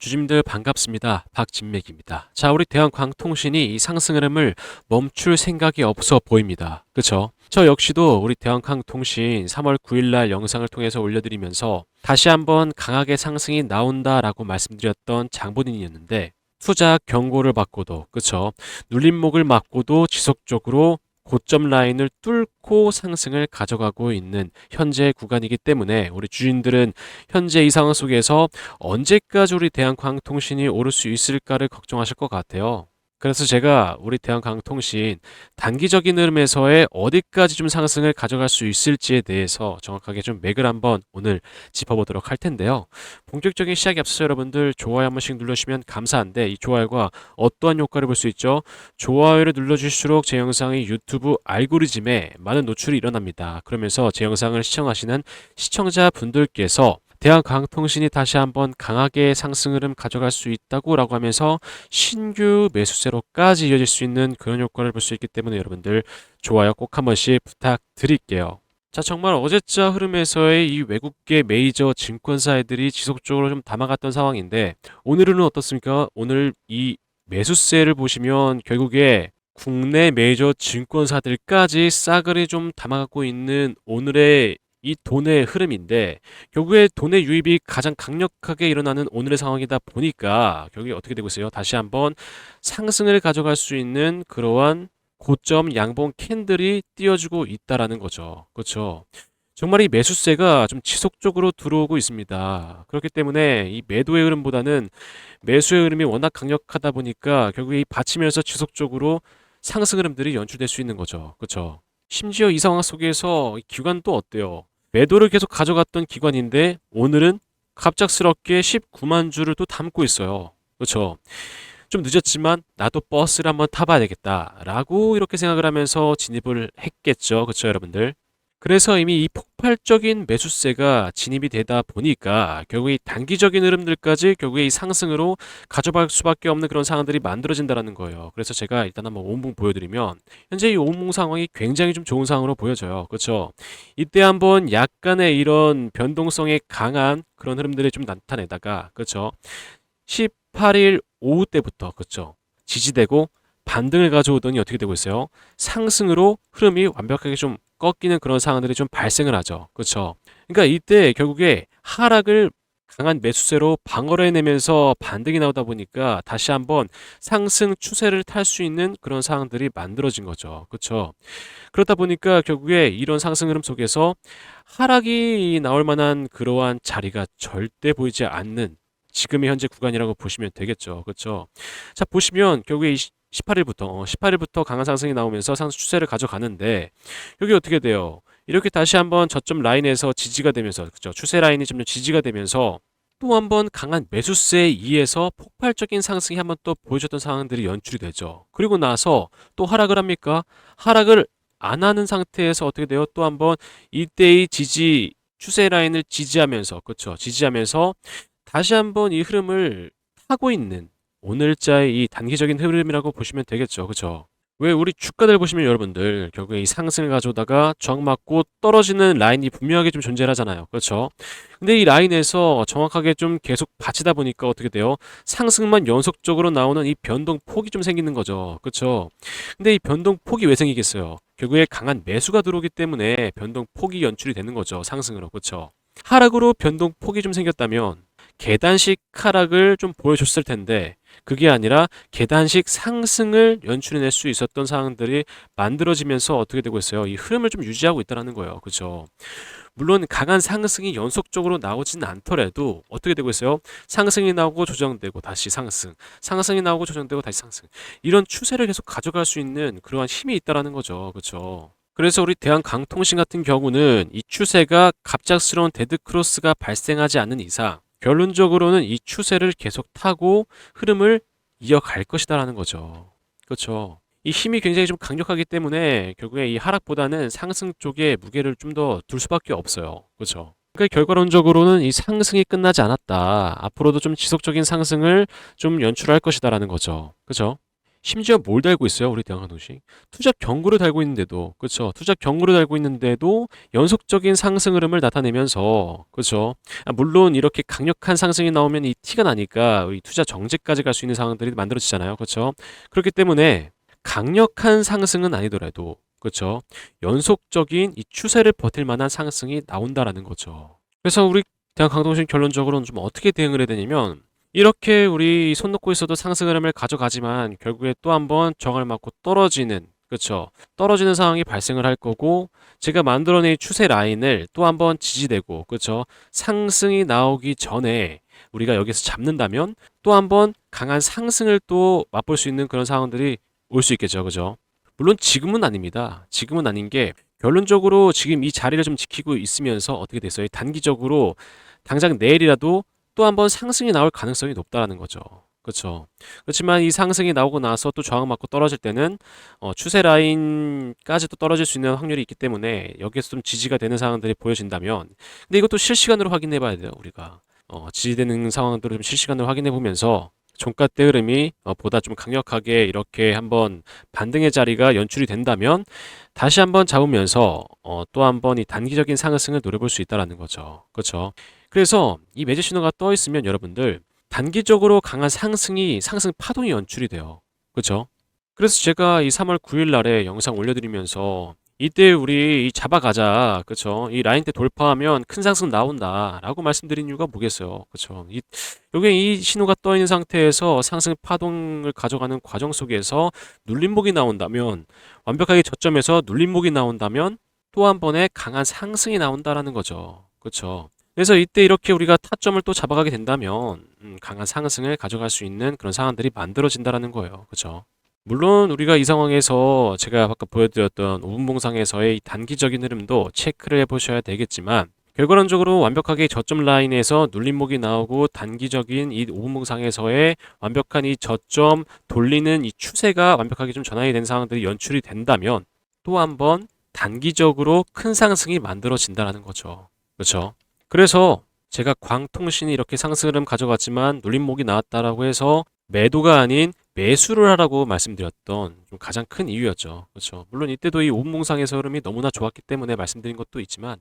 주주님들 반갑습니다. 박진맥입니다. 자, 우리 대한광통신이 이 상승 흐름을 멈출 생각이 없어 보입니다. 그쵸? 저 역시도 우리 대한광통신 3월 9일 날 영상을 통해서 올려드리면서 다시 한번 강하게 상승이 나온다라고 말씀드렸던 장본인이었는데 투자 경고를 받고도, 그쵸? 눌림목을 맞고도 지속적으로 고점 라인을 뚫고 상승을 가져가고 있는 현재 구간이기 때문에 우리 주인들은 현재 이 상황 속에서 언제까지 우리 대한광통신이 오를 수 있을까를 걱정하실 것 같아요. 그래서 제가 우리 대한광통신 단기적인 흐름에서의 어디까지 좀 상승을 가져갈 수 있을지에 대해서 정확하게 좀 맥을 한번 오늘 짚어보도록 할 텐데요. 본격적인 시작에 앞서서 여러분들 좋아요 한 번씩 눌러주시면 감사한데 이 좋아요가 어떠한 효과를 볼 수 있죠? 좋아요를 눌러주실수록 제 영상이 유튜브 알고리즘에 많은 노출이 일어납니다. 그러면서 제 영상을 시청하시는 시청자분들께서 대한광통신이 다시 한번 강하게 상승 흐름 가져갈 수 있다고 라고 하면서 신규 매수세로까지 이어질 수 있는 그런 효과를 볼 수 있기 때문에 여러분들 좋아요 꼭 한 번씩 부탁드릴게요. 자, 정말 어제자 흐름에서의 이 외국계 메이저 증권사들이 지속적으로 좀 담아갔던 상황인데 오늘은 어떻습니까? 오늘 이 매수세를 보시면 결국에 국내 메이저 증권사들까지 싸그리 좀 담아가고 있는 오늘의 이 돈의 흐름인데 결국에 돈의 유입이 가장 강력하게 일어나는 오늘의 상황이다 보니까 결국에 어떻게 되고 있어요? 다시 한번 상승을 가져갈 수 있는 그러한 고점 양봉 캔들이 띄워주고 있다라는 거죠. 그렇죠? 정말 이 매수세가 좀 지속적으로 들어오고 있습니다. 그렇기 때문에 이 매도의 흐름보다는 매수의 흐름이 워낙 강력하다 보니까 결국에 이 받치면서 지속적으로 상승 흐름들이 연출될 수 있는 거죠. 그렇죠? 심지어 이 상황 속에서 이 기관 또 어때요? 매도를 계속 가져갔던 기관인데 오늘은 갑작스럽게 19만 주를 또 담고 있어요. 그렇죠? 좀 늦었지만 나도 버스를 한번 타봐야 되겠다라고 이렇게 생각을 하면서 진입을 했겠죠. 그렇죠, 여러분들? 그래서 이미 이 폭발적인 매수세가 진입이 되다 보니까 결국에 이 단기적인 흐름들까지 결국에 이 상승으로 가져갈 수밖에 없는 그런 상황들이 만들어진다는 거예요. 그래서 제가 일단 한번 오봉 보여드리면 현재 이 오봉 상황이 굉장히 좀 좋은 상황으로 보여져요. 그렇죠? 이때 한번 약간의 이런 변동성이 강한 그런 흐름들이 좀 나타내다가 그렇죠? 18일 오후 때부터 그렇죠? 지지되고 반등을 가져오더니 어떻게 되고 있어요? 상승으로 흐름이 완벽하게 좀 꺾이는 그런 상황들이 좀 발생을 하죠. 그렇죠? 그러니까 이때 결국에 하락을 강한 매수세로 방어를 해내면서 반등이 나오다 보니까 다시 한번 상승 추세를 탈 수 있는 그런 상황들이 만들어진 거죠. 그렇죠? 그렇다 보니까 결국에 이런 상승 흐름 속에서 하락이 나올 만한 그러한 자리가 절대 보이지 않는 지금의 현재 구간이라고 보시면 되겠죠. 그렇죠? 자, 보시면 결국에 18일부터 강한 상승이 나오면서 상승 추세를 가져가는데 여기 어떻게 돼요? 이렇게 다시 한번 저점 라인에서 지지가 되면서 그죠? 추세 라인이 점점 지지가 되면서 또 한번 강한 매수세에 의해서 폭발적인 상승이 한번 또 보여줬던 상황들이 연출이 되죠. 그리고 나서 또 하락을 합니까? 하락을 안 하는 상태에서 어떻게 돼요? 또 한번 이때의 지지 추세 라인을 지지하면서 그렇죠? 지지하면서 다시 한번 이 흐름을 타고 있는 오늘자의 이 단기적인 흐름이라고 보시면 되겠죠. 그렇죠? 왜 우리 주가들 보시면 여러분들 결국에 이 상승을 가져오다가 저항 맞고 떨어지는 라인이 분명하게 좀 존재하잖아요. 그렇죠? 근데 이 라인에서 정확하게 좀 계속 받치다 보니까 어떻게 돼요? 상승만 연속적으로 나오는 이 변동폭이 좀 생기는 거죠. 그렇죠? 근데 이 변동폭이 왜 생기겠어요? 결국에 강한 매수가 들어오기 때문에 변동폭이 연출이 되는 거죠. 상승으로. 그렇죠? 하락으로 변동폭이 좀 생겼다면 계단식 하락을 좀 보여줬을 텐데 그게 아니라 계단식 상승을 연출해낼 수 있었던 상황들이 만들어지면서 어떻게 되고 있어요? 이 흐름을 좀 유지하고 있다는 거예요. 그렇죠? 물론 강한 상승이 연속적으로 나오지는 않더라도 어떻게 되고 있어요? 상승이 나오고 조정되고 다시 상승, 상승이 나오고 조정되고 다시 상승. 이런 추세를 계속 가져갈 수 있는 그러한 힘이 있다는 거죠. 그렇죠? 그래서 우리 대한강통신 같은 경우는 이 추세가 갑작스러운 데드크로스가 발생하지 않는 이상 결론적으로는 이 추세를 계속 타고 흐름을 이어갈 것이다라는 거죠. 그렇죠. 이 힘이 굉장히 좀 강력하기 때문에 결국에 이 하락보다는 상승 쪽에 무게를 좀 더 둘 수밖에 없어요. 그렇죠. 그러니까 결과론적으로는 이 상승이 끝나지 않았다. 앞으로도 좀 지속적인 상승을 좀 연출할 것이다라는 거죠. 그렇죠. 심지어 뭘 달고 있어요? 우리 대한항공시 투자 경고를 달고 있는데도, 그렇죠? 투자 경고를 달고 있는데도 연속적인 상승 흐름을 나타내면서, 그렇죠? 물론 이렇게 강력한 상승이 나오면 이 티가 나니까 이 투자 정제까지 갈 수 있는 상황들이 만들어지잖아요, 그렇죠? 그렇기 때문에 강력한 상승은 아니더라도, 그렇죠? 연속적인 이 추세를 버틸 만한 상승이 나온다라는 거죠. 그래서 우리 대한항공시 결론적으로는 좀 어떻게 대응을 해야 되냐면, 이렇게 우리 손 놓고 있어도 상승 흐름을 가져가지만 결국에 또 한번 저항을 맞고 떨어지는, 그렇죠? 떨어지는 상황이 발생을 할 거고, 제가 만들어낸 추세 라인을 또 한번 지지되고, 그렇죠? 상승이 나오기 전에 우리가 여기서 잡는다면 또 한번 강한 상승을 또 맛볼 수 있는 그런 상황들이 올 수 있겠죠, 그죠? 물론 지금은 아닙니다. 지금은 아닌 게, 결론적으로 지금 이 자리를 좀 지키고 있으면서 어떻게 됐어요? 단기적으로 당장 내일이라도 또 한번 상승이 나올 가능성이 높다는 거죠. 그렇죠. 그렇지만 이 상승이 나오고 나서 또 저항 맞고 떨어질 때는 추세 라인까지 또 떨어질 수 있는 확률이 있기 때문에 여기에서 좀 지지가 되는 상황들이 보여진다면, 근데 이것도 실시간으로 확인해 봐야 돼요, 우리가. 지지되는 상황들을 좀 실시간으로 확인해 보면서 종가 대 흐름이 보다 좀 강력하게 이렇게 한번 반등의 자리가 연출이 된다면 다시 한번 잡으면서 또 한번 이 단기적인 상승을 노려볼 수 있다라는 거죠. 그렇죠. 그래서 이 매집 신호가 떠 있으면 여러분들 단기적으로 강한 상승 파동이 연출이 돼요. 그렇죠? 그래서 제가 이 3월 9일 날에 영상 올려드리면서 이때 우리 이 잡아가자, 그렇죠? 이 라인 때 돌파하면 큰 상승 나온다라고 말씀드린 이유가 뭐겠어요, 그렇죠? 여기 이 신호가 떠 있는 상태에서 상승 파동을 가져가는 과정 속에서 눌림목이 나온다면, 완벽하게 저점에서 눌림목이 나온다면 또 한 번의 강한 상승이 나온다라는 거죠, 그렇죠? 그래서 이때 이렇게 우리가 타점을 또 잡아가게 된다면 강한 상승을 가져갈 수 있는 그런 상황들이 만들어진다라는 거예요, 그렇죠? 물론 우리가 이 상황에서 제가 아까 보여드렸던 5분 봉상에서의 이 단기적인 흐름도 체크를 해보셔야 되겠지만, 결과론적으로 완벽하게 저점 라인에서 눌림목이 나오고 단기적인 이 5분 봉상에서의 완벽한 이 저점 돌리는 이 추세가 완벽하게 좀 전환이 된 상황들이 연출이 된다면 또 한번 단기적으로 큰 상승이 만들어진다는 거죠. 그렇죠? 그래서 제가 광통신이 이렇게 상승 흐름 가져갔지만 눌림목이 나왔다라고 해서 매도가 아닌 매수를 하라고 말씀드렸던 좀 가장 큰 이유였죠. 그렇죠. 물론 이때도 이 5분봉상에서 흐름이 너무나 좋았기 때문에 말씀드린 것도 있지만,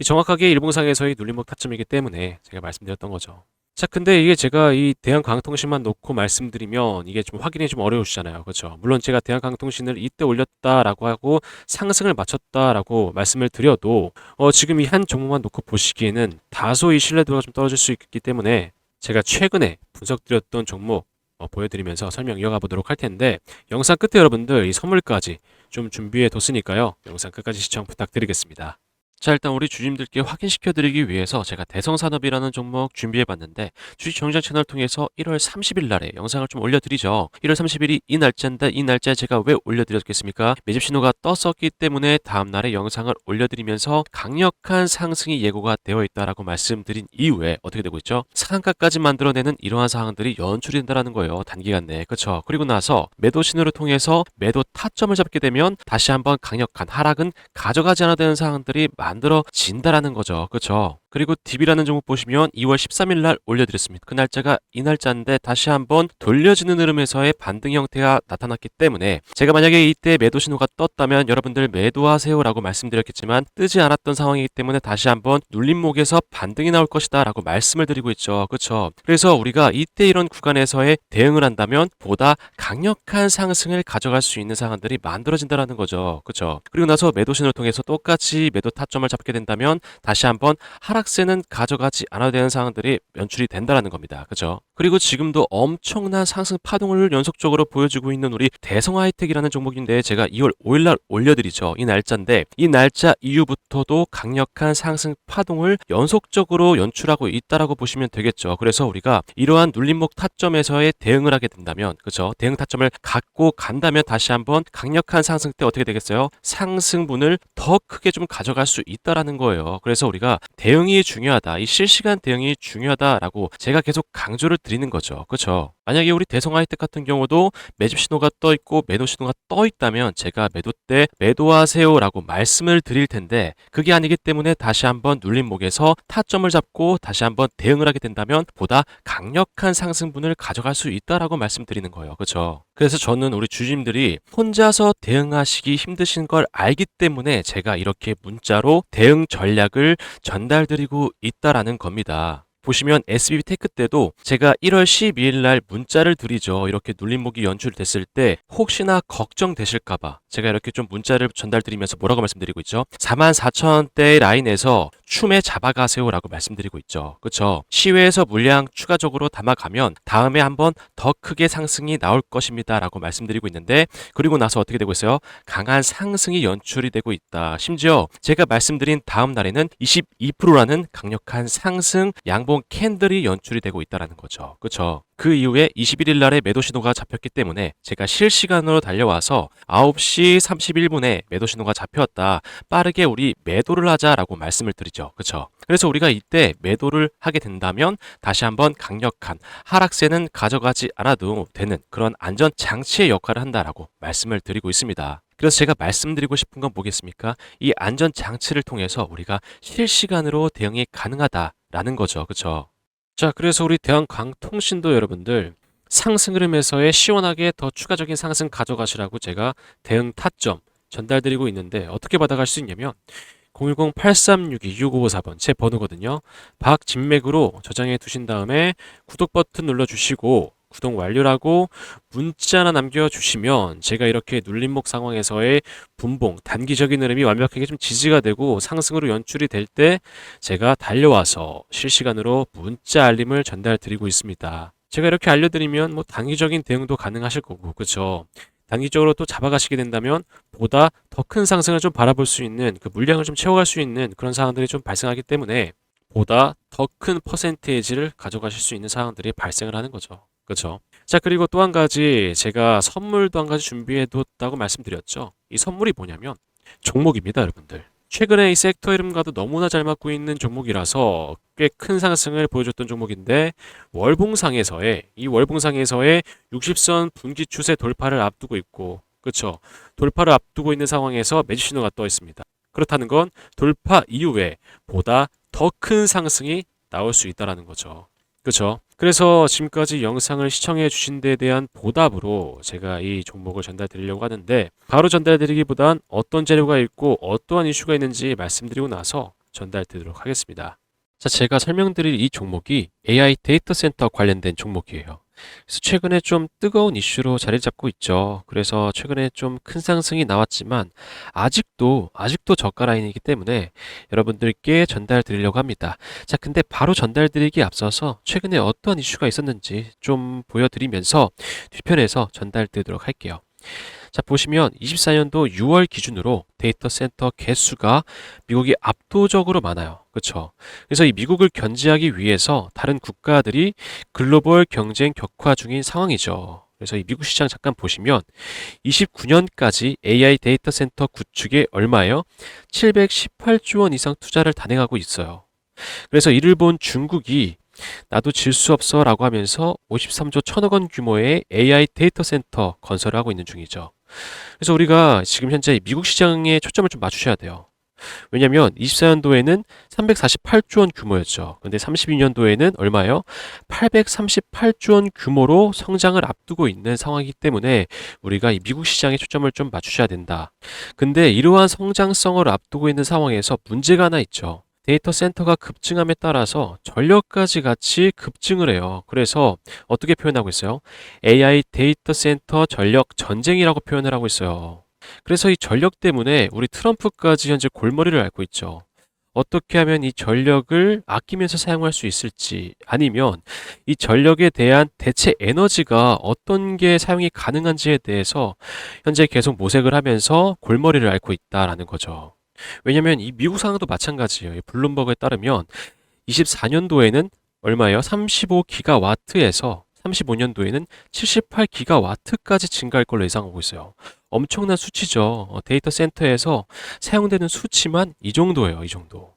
정확하게 일봉상에서의 눌림목 타점이기 때문에 제가 말씀드렸던 거죠. 자, 근데 이게 제가 이 대한광통신만 놓고 말씀드리면 이게 좀 확인이 좀 어려우시잖아요. 그렇죠? 물론 제가 대한광통신을 이때 올렸다라고 하고 상승을 마쳤다라고 말씀을 드려도 지금 이 한 종목만 놓고 보시기에는 다소 이 신뢰도가 좀 떨어질 수 있기 때문에 제가 최근에 분석드렸던 종목 보여드리면서 설명 이어가 보도록 할 텐데, 영상 끝에 여러분들 이 선물까지 좀 준비해 뒀으니까요. 영상 끝까지 시청 부탁드리겠습니다. 자, 일단 우리 주주님들께 확인시켜 드리기 위해서 제가 대성산업이라는 종목 준비해 봤는데, 주식 정장 채널 통해서 1월 30일 날에 영상을 좀 올려드리죠. 1월 30일이 이 날짜인데, 이 날짜에 제가 왜 올려드렸겠습니까? 매집 신호가 떴었기 때문에 다음 날에 영상을 올려드리면서 강력한 상승이 예고가 되어 있다라고 말씀드린 이후에 어떻게 되고 있죠? 상한가까지 만들어내는 이러한 상황들이 연출이 된다는 거예요, 단기간 내에. 그렇죠? 그리고 나서 매도 신호를 통해서 매도 타점을 잡게 되면 다시 한번 강력한 하락은 가져가지 않아야 되는 상황들이 만들어진다라는 거죠. 그렇죠? 그리고 DB라는 종목 보시면 2월 13일 날 올려드렸습니다. 그 날짜가 이 날짜인데 다시 한번 돌려지는 흐름에서의 반등 형태가 나타났기 때문에 제가 만약에 이때 매도 신호가 떴다면 여러분들 매도하세요라고 말씀드렸겠지만, 뜨지 않았던 상황이기 때문에 다시 한번 눌림목에서 반등이 나올 것이다 라고 말씀을 드리고 있죠. 그렇죠? 그래서 우리가 이때 이런 구간에서의 대응을 한다면 보다 강력한 상승을 가져갈 수 있는 상황들이 만들어진다는 거죠. 그렇죠? 그리고 나서 매도 신호를 통해서 똑같이 매도 타점을 잡게 된다면 다시 한번 하락세는 가져가지 않아야 되는 상황들이 연출이 된다는 겁니다. 그죠? 그리고 지금도 엄청난 상승 파동을 연속적으로 보여주고 있는 우리 대성하이텍이라는 종목인데, 제가 2월 5일 날 올려드리죠. 이 날짜인데, 이 날짜 이후부터도 강력한 상승 파동을 연속적으로 연출하고 있다라고 보시면 되겠죠. 그래서 우리가 이러한 눌림목 타점에서의 대응을 하게 된다면, 그죠? 대응 타점을 갖고 간다면 다시 한번 강력한 상승 때 어떻게 되겠어요? 상승분을 더 크게 좀 가져갈 수 있다라는 거예요. 그래서 우리가 대응이 중요하다, 이 실시간 대응이 중요하다라고 제가 계속 강조를 드리는 거죠. 그렇죠? 만약에 우리 대성 하이텍 같은 경우도 매집 신호가 떠 있고 매도 신호가 떠 있다면 제가 매도 때 매도하세요라고 말씀을 드릴 텐데 그게 아니기 때문에 다시 한번 눌림목에서 타점을 잡고 다시 한번 대응을 하게 된다면 보다 강력한 상승분을 가져갈 수 있다라고 말씀드리는 거예요. 그렇죠? 그래서 저는 우리 주주님들이 혼자서 대응하시기 힘드신 걸 알기 때문에 제가 이렇게 문자로 대응 전략을 전달드리고 있다라는 겁니다. 보시면 SBB테크 때도 제가 1월 12일 날 문자를 드리죠. 이렇게 눌림목이 연출됐을 때 혹시나 걱정되실까봐 제가 이렇게 좀 문자를 전달드리면서 뭐라고 말씀드리고 있죠? 44,000원대 라인에서 춤에 잡아가세요라고 말씀드리고 있죠. 그렇죠? 시외에서 물량 추가적으로 담아가면 다음에 한번 더 크게 상승이 나올 것입니다 라고 말씀드리고 있는데 그리고 나서 어떻게 되고 있어요? 강한 상승이 연출이 되고 있다. 심지어 제가 말씀드린 다음 날에는 22%라는 강력한 상승 양봉 캔들이 연출이 되고 있다는 거죠. 그렇죠? 그 이후에 21일 날에 매도 신호가 잡혔기 때문에 제가 실시간으로 달려와서 9시 31분에 매도 신호가 잡혔다. 빠르게 우리 매도를 하자라고 말씀을 드리죠. 그렇죠? 그래서 우리가 이때 매도를 하게 된다면 다시 한번 강력한 하락세는 가져가지 않아도 되는 그런 안전 장치의 역할을 한다라고 말씀을 드리고 있습니다. 그래서 제가 말씀드리고 싶은 건 뭐겠습니까? 이 안전 장치를 통해서 우리가 실시간으로 대응이 가능하다라는 거죠. 그렇죠? 자, 그래서 우리 대한광통신도 여러분들 상승 흐름에서의 시원하게 더 추가적인 상승 가져가시라고 제가 대응 타점 전달드리고 있는데 어떻게 받아갈 수 있냐면 010-8362-6554번 제 번호거든요. 박진맥으로 저장해 두신 다음에 구독 버튼 눌러주시고 구독 완료라고 문자 하나 남겨주시면 제가 이렇게 눌림목 상황에서의 분봉, 단기적인 흐름이 완벽하게 좀 지지가 되고 상승으로 연출이 될 때 제가 달려와서 실시간으로 문자 알림을 전달 드리고 있습니다. 제가 이렇게 알려드리면 뭐 단기적인 대응도 가능하실 거고, 그렇죠? 단기적으로 또 잡아가시게 된다면 보다 더 큰 상승을 좀 바라볼 수 있는 그 물량을 좀 채워갈 수 있는 그런 상황들이 좀 발생하기 때문에 보다 더 큰 퍼센테이지를 가져가실 수 있는 상황들이 발생을 하는 거죠. 그렇죠? 자, 그리고 또 한 가지 제가 선물도 한 가지 준비해 뒀다고 말씀드렸죠. 이 선물이 뭐냐면 종목입니다, 여러분들. 최근에 이 섹터 이름과도 너무나 잘 맞고 있는 종목이라서 꽤 큰 상승을 보여줬던 종목인데 이 월봉상에서의 60선 분기 추세 돌파를 앞두고 있고 그렇죠. 돌파를 앞두고 있는 상황에서 매집 신호가 떠 있습니다. 그렇다는 건 돌파 이후에 보다 더 큰 상승이 나올 수 있다는 거죠. 그렇죠. 그래서 지금까지 영상을 시청해 주신 데에 대한 보답으로 제가 이 종목을 전달 드리려고 하는데 바로 전달 드리기보단 어떤 재료가 있고 어떠한 이슈가 있는지 말씀드리고 나서 전달 드리도록 하겠습니다. 자, 제가 설명드릴 이 종목이 AI 데이터 센터 관련된 종목이에요. 그래서 최근에 좀 뜨거운 이슈로 자리 잡고 있죠. 그래서 최근에 좀 큰 상승이 나왔지만 아직도 저가 라인이기 때문에 여러분들께 전달 드리려고 합니다. 자, 근데 바로 전달 드리기 앞서서 최근에 어떠한 이슈가 있었는지 좀 보여드리면서 뒤편에서 전달 드리도록 할게요. 자, 보시면 24년도 6월 기준으로 데이터 센터 개수가 미국이 압도적으로 많아요. 그렇죠? 그래서 이 미국을 견제하기 위해서 다른 국가들이 글로벌 경쟁 격화 중인 상황이죠. 그래서 이 미국 시장 잠깐 보시면 29년까지 AI 데이터 센터 구축에 얼마예요? 718조 원 이상 투자를 단행하고 있어요. 그래서 이를 본 중국이 나도 질 수 없어 라고 하면서 53조 1천억 원 규모의 AI 데이터 센터 건설을 하고 있는 중이죠. 그래서 우리가 지금 현재 미국 시장에 초점을 좀 맞추셔야 돼요. 왜냐면 24년도에는 348조 원 규모였죠. 근데 32년도에는 얼마예요? 838조 원 규모로 성장을 앞두고 있는 상황이기 때문에 우리가 이 미국 시장에 초점을 좀 맞추셔야 된다. 근데 이러한 성장성을 앞두고 있는 상황에서 문제가 하나 있죠. 데이터 센터가 급증함에 따라서 전력까지 같이 급증을 해요. 그래서 어떻게 표현하고 있어요? AI 데이터 센터 전력 전쟁이라고 표현을 하고 있어요. 그래서 이 전력 때문에 우리 트럼프까지 현재 골머리를 앓고 있죠. 어떻게 하면 이 전력을 아끼면서 사용할 수 있을지 아니면 이 전력에 대한 대체 에너지가 어떤 게 사용이 가능한지에 대해서 현재 계속 모색을 하면서 골머리를 앓고 있다라는 거죠. 왜냐면 이 미국 상황도 마찬가지예요. 블룸버그에 따르면 24년도에는 얼마예요? 35기가와트에서 35년도에는 78기가와트까지 증가할 걸로 예상하고 있어요. 엄청난 수치죠. 데이터 센터에서 사용되는 수치만 이 정도예요. 이 정도.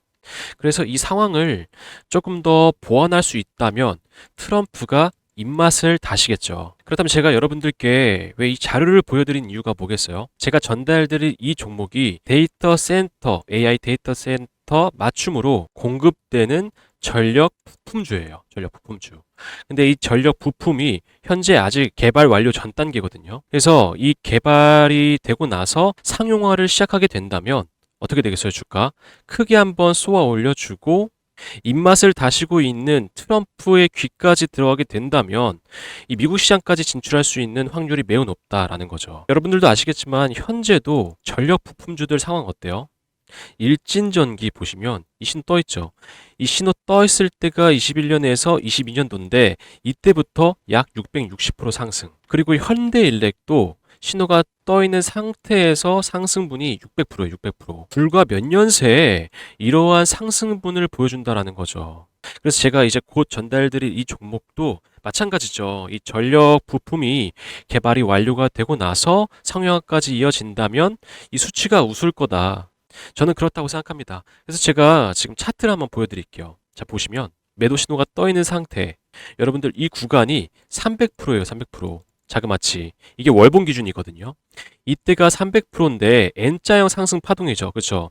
그래서 이 상황을 조금 더 보완할 수 있다면 트럼프가 입맛을 다시겠죠. 그렇다면 제가 여러분들께 왜 이 자료를 보여드린 이유가 뭐겠어요? 제가 전달드릴 이 종목이 데이터 센터, AI 데이터 센터 맞춤으로 공급되는 전력 부품주예요. 전력 부품주. 근데 이 전력 부품이 현재 아직 개발 완료 전 단계거든요. 그래서 이 개발이 되고 나서 상용화를 시작하게 된다면 어떻게 되겠어요, 주가? 크게 한번 쏘아 올려주고 입맛을 다시고 있는 트럼프의 귀까지 들어가게 된다면 이 미국 시장까지 진출할 수 있는 확률이 매우 높다라는 거죠. 여러분들도 아시겠지만 현재도 전력 부품주들 상황 어때요? 일진전기 보시면 이 신호 떠 있죠. 이 신호 떠 있을 때가 21년에서 22년도인데 이때부터 약 660% 상승. 그리고 현대일렉도 신호가 떠 있는 상태에서 상승분이 600%예요, 600%. 불과 몇 년 새에 이러한 상승분을 보여준다라는 거죠. 그래서 제가 이제 곧 전달드릴 이 종목도 마찬가지죠. 이 전력 부품이 개발이 완료가 되고 나서 상용화까지 이어진다면 이 수치가 웃을 거다. 저는 그렇다고 생각합니다. 그래서 제가 지금 차트를 한번 보여드릴게요. 자, 보시면 매도 신호가 떠 있는 상태. 여러분들 이 구간이 300%예요, 300%. 자그마치. 이게 월봉 기준이거든요. 이때가 300%인데 N자형 상승 파동이죠. 그렇죠?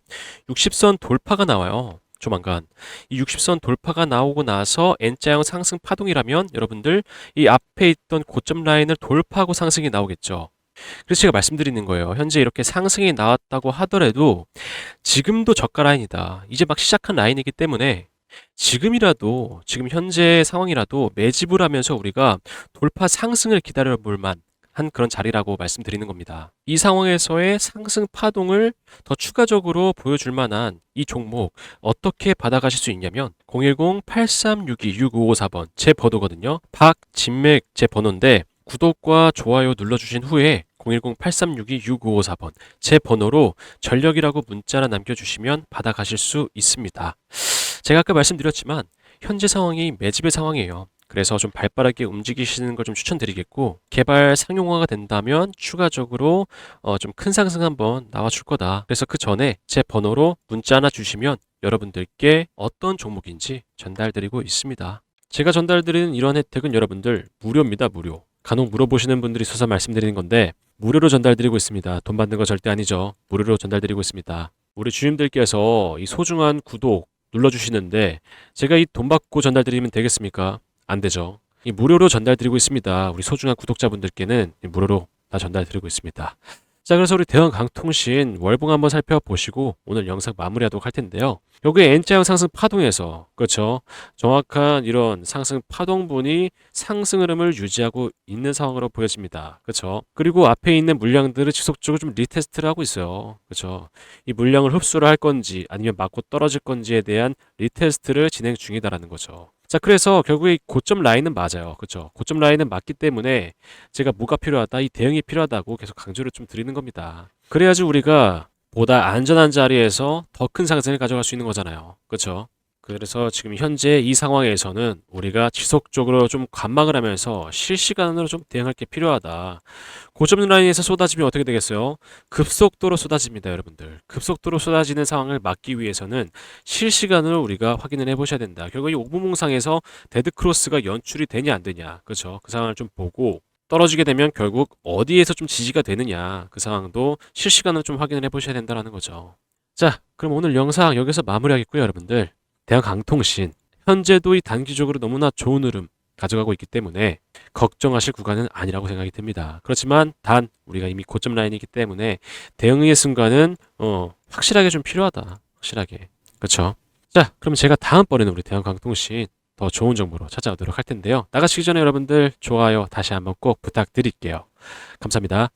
60선 돌파가 나와요. 조만간. 이 60선 돌파가 나오고 나서 N자형 상승 파동이라면 여러분들 이 앞에 있던 고점 라인을 돌파하고 상승이 나오겠죠. 그래서 제가 말씀드리는 거예요. 현재 이렇게 상승이 나왔다고 하더라도 지금도 저가 라인이다. 이제 막 시작한 라인이기 때문에 지금이라도, 지금 현재 상황이라도 매집을 하면서 우리가 돌파 상승을 기다려 볼 만한 그런 자리라고 말씀드리는 겁니다. 이 상황에서의 상승 파동을 더 추가적으로 보여줄 만한 이 종목 어떻게 받아가실 수 있냐면 010-8362-6554번 제 번호거든요. 박진맥 제 번호인데 구독과 좋아요 눌러주신 후에 010-8362-6554번 제 번호로 전력이라고 문자를 남겨주시면 받아가실 수 있습니다. 제가 아까 말씀드렸지만 현재 상황이 매집의 상황이에요. 그래서 좀 발빠르게 움직이시는 걸 좀 추천드리겠고 개발 상용화가 된다면 추가적으로 좀 큰 상승 한번 나와줄 거다. 그래서 그 전에 제 번호로 문자 하나 주시면 여러분들께 어떤 종목인지 전달드리고 있습니다. 제가 전달드리는 이런 혜택은 여러분들 무료입니다. 무료. 간혹 물어보시는 분들이 있어서 말씀드리는 건데 무료로 전달드리고 있습니다. 돈 받는 거 절대 아니죠. 무료로 전달드리고 있습니다. 우리 주님들께서 이 소중한 구독 눌러주시는데 제가 이 돈 받고 전달드리면 되겠습니까? 안 되죠. 이 무료로 전달드리고 있습니다. 우리 소중한 구독자분들께는 무료로 다 전달드리고 있습니다. 자, 그래서 우리 대한강통신 월봉 한번 살펴보시고 오늘 영상 마무리하도록 할 텐데요. 여기 N자형 상승 파동에서 그렇죠. 정확한 이런 상승 파동분이 상승 흐름을 유지하고 있는 상황으로 보여집니다. 그렇죠. 그리고 앞에 있는 물량들을 지속적으로 좀 리테스트를 하고 있어요. 그렇죠. 이 물량을 흡수를 할 건지 아니면 맞고 떨어질 건지에 대한 리테스트를 진행 중이다라는 거죠. 자, 그래서 결국에 고점 라인은 맞아요. 그렇죠. 고점 라인은 맞기 때문에 제가 뭐가 필요하다, 이 대응이 필요하다고 계속 강조를 좀 드리는 겁니다. 그래야지 우리가 보다 안전한 자리에서 더 큰 상승을 가져갈 수 있는 거잖아요. 그렇죠. 그래서 지금 현재 이 상황에서는 우리가 지속적으로 좀 관망을 하면서 실시간으로 좀 대응할 게 필요하다. 고점 라인에서 쏟아지면 어떻게 되겠어요? 급속도로 쏟아집니다, 여러분들. 급속도로 쏟아지는 상황을 막기 위해서는 실시간으로 우리가 확인을 해보셔야 된다. 결국 이 오분봉상에서 데드크로스가 연출이 되냐 안 되냐, 그렇죠? 그 상황을 좀 보고 떨어지게 되면 결국 어디에서 좀 지지가 되느냐, 그 상황도 실시간으로 좀 확인을 해보셔야 된다는 거죠. 자, 그럼 오늘 영상 여기서 마무리하겠고요, 여러분들. 대한강통신 현재도 이 단기적으로 너무나 좋은 흐름 가져가고 있기 때문에 걱정하실 구간은 아니라고 생각이 듭니다. 그렇지만 단 우리가 이미 고점 라인이기 때문에 대응의 순간은 확실하게 좀 필요하다. 확실하게. 그렇죠? 자, 그럼 제가 다음번에는 우리 대한강통신 더 좋은 정보로 찾아오도록 할 텐데요. 나가시기 전에 여러분들 좋아요 다시 한번 꼭 부탁드릴게요. 감사합니다.